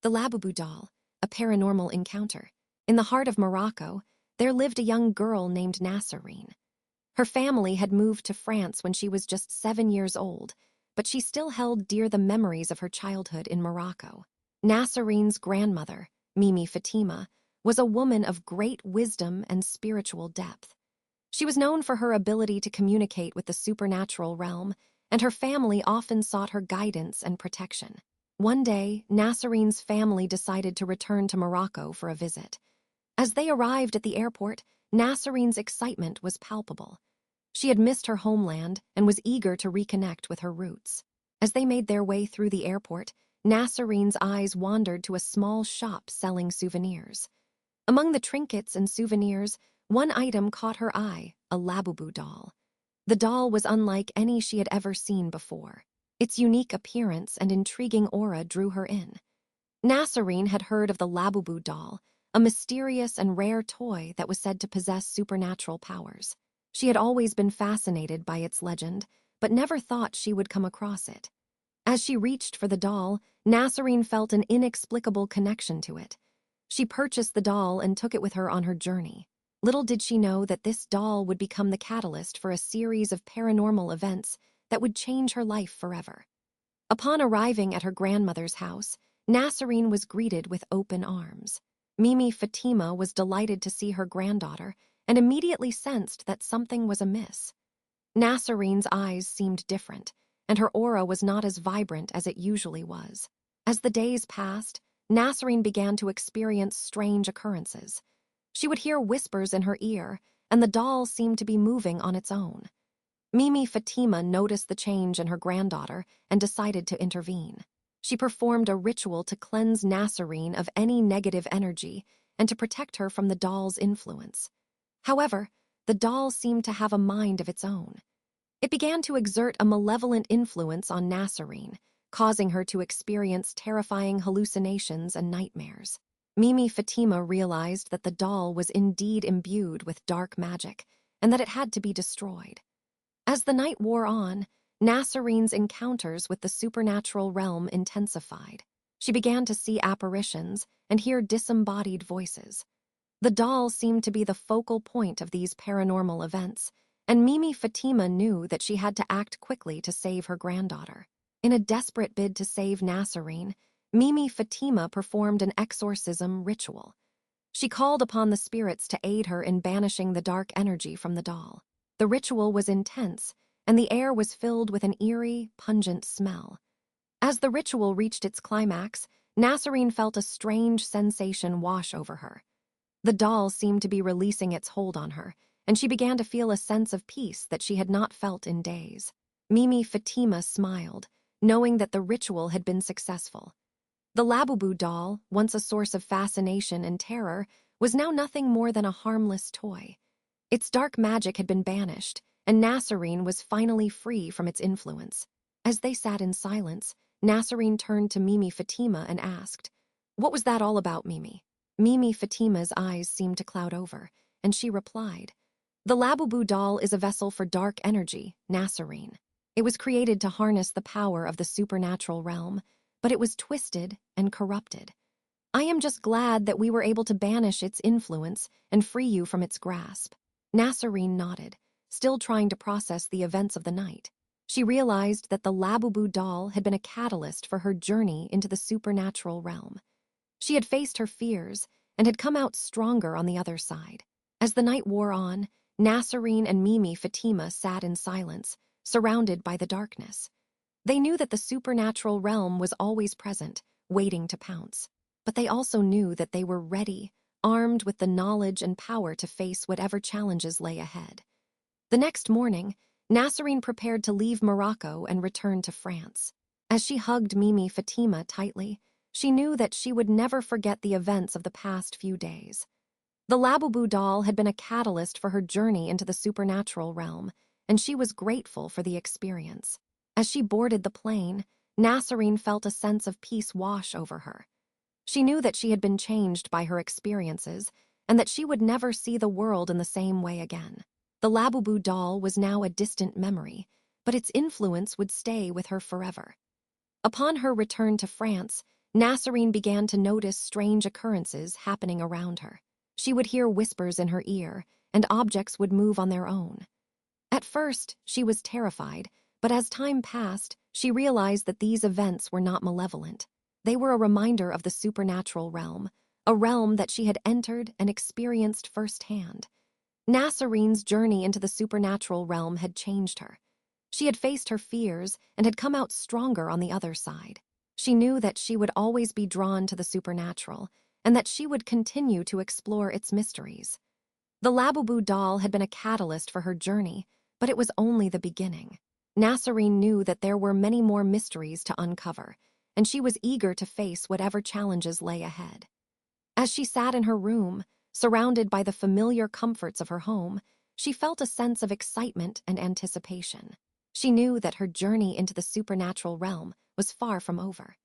The Labubu doll, a paranormal encounter. In the heart of Morocco, there lived a young girl named Nasserine. Her family had moved to France when she was just 7 years old, but she still held dear the memories of her childhood in Morocco. Nasserine's grandmother, Mimi Fatima, was a woman of great wisdom and spiritual depth. She was known for her ability to communicate with the supernatural realm, and her family often sought her guidance and protection. One day, Nasserine's family decided to return to Morocco for a visit. As they arrived at the airport, Nasserine's excitement was palpable. She had missed her homeland and was eager to reconnect with her roots. As they made their way through the airport, Nasserine's eyes wandered to a small shop selling souvenirs. Among the trinkets and souvenirs, one item caught her eye, a Labubu doll. The doll was unlike any she had ever seen before. Its unique appearance and intriguing aura drew her in. Nasserine had heard of the Labubu doll, a mysterious and rare toy that was said to possess supernatural powers. She had always been fascinated by its legend, but never thought she would come across it. As she reached for the doll, Nasserine felt an inexplicable connection to it. She purchased the doll and took it with her on her journey. Little did she know that this doll would become the catalyst for a series of paranormal events that would change her life forever. Upon arriving at her grandmother's house, Nasserine was greeted with open arms. Mimi Fatima was delighted to see her granddaughter and immediately sensed that something was amiss. Nasserine's eyes seemed different, and her aura was not as vibrant as it usually was. As the days passed, Nasserine began to experience strange occurrences. She would hear whispers in her ear, and the doll seemed to be moving on its own. Mimi Fatima noticed the change in her granddaughter and decided to intervene. She performed a ritual to cleanse Nasserine of any negative energy and to protect her from the doll's influence. However, the doll seemed to have a mind of its own. It began to exert a malevolent influence on Nasserine, causing her to experience terrifying hallucinations and nightmares. Mimi Fatima realized that the doll was indeed imbued with dark magic and that it had to be destroyed. As the night wore on, Nasserine's encounters with the supernatural realm intensified. She began to see apparitions and hear disembodied voices. The doll seemed to be the focal point of these paranormal events, and Mimi Fatima knew that she had to act quickly to save her granddaughter. In a desperate bid to save Nasserine, Mimi Fatima performed an exorcism ritual. She called upon the spirits to aid her in banishing the dark energy from the doll. The ritual was intense, and the air was filled with an eerie, pungent smell. As the ritual reached its climax, Nasserine felt a strange sensation wash over her. The doll seemed to be releasing its hold on her, and she began to feel a sense of peace that she had not felt in days. Mimi Fatima smiled, knowing that the ritual had been successful. The Labubu doll, once a source of fascination and terror, was now nothing more than a harmless toy. Its dark magic had been banished, and Nasserine was finally free from its influence. As they sat in silence, Nasserine turned to Mimi Fatima and asked, "What was that all about, Mimi?" Mimi Fatima's eyes seemed to cloud over, and she replied, "The Labubu doll is a vessel for dark energy, Nasserine. It was created to harness the power of the supernatural realm, but it was twisted and corrupted. I am just glad that we were able to banish its influence and free you from its grasp." Nasserine nodded, still trying to process the events of the night. She realized that the Labubu doll had been a catalyst for her journey into the supernatural realm. She had faced her fears and had come out stronger on the other side. As the night wore on, Nasserine and Mimi Fatima sat in silence, surrounded by the darkness. They knew that the supernatural realm was always present, waiting to pounce. But they also knew that they were ready, armed with the knowledge and power to face whatever challenges lay ahead. The next morning, Nasserine prepared to leave Morocco and return to France. As she hugged Mimi Fatima tightly, she knew that she would never forget the events of the past few days. The Labubu doll had been a catalyst for her journey into the supernatural realm, and she was grateful for the experience. As she boarded the plane, Nasserine felt a sense of peace wash over her. She knew that she had been changed by her experiences and that she would never see the world in the same way again. The Labubu doll was now a distant memory, but its influence would stay with her forever. Upon her return to France, Nasserine began to notice strange occurrences happening around her. She would hear whispers in her ear, and objects would move on their own. At first, she was terrified, but as time passed, she realized that these events were not malevolent. They were a reminder of the supernatural realm, a realm that she had entered and experienced firsthand. Nasserine's journey into the supernatural realm had changed her. She had faced her fears and had come out stronger on the other side. She knew that she would always be drawn to the supernatural, and that she would continue to explore its mysteries. The Labubu doll had been a catalyst for her journey, but it was only the beginning. Nasserine knew that there were many more mysteries to uncover, and she was eager to face whatever challenges lay ahead. As she sat in her room, surrounded by the familiar comforts of her home, she felt a sense of excitement and anticipation. She knew that her journey into the supernatural realm was far from over.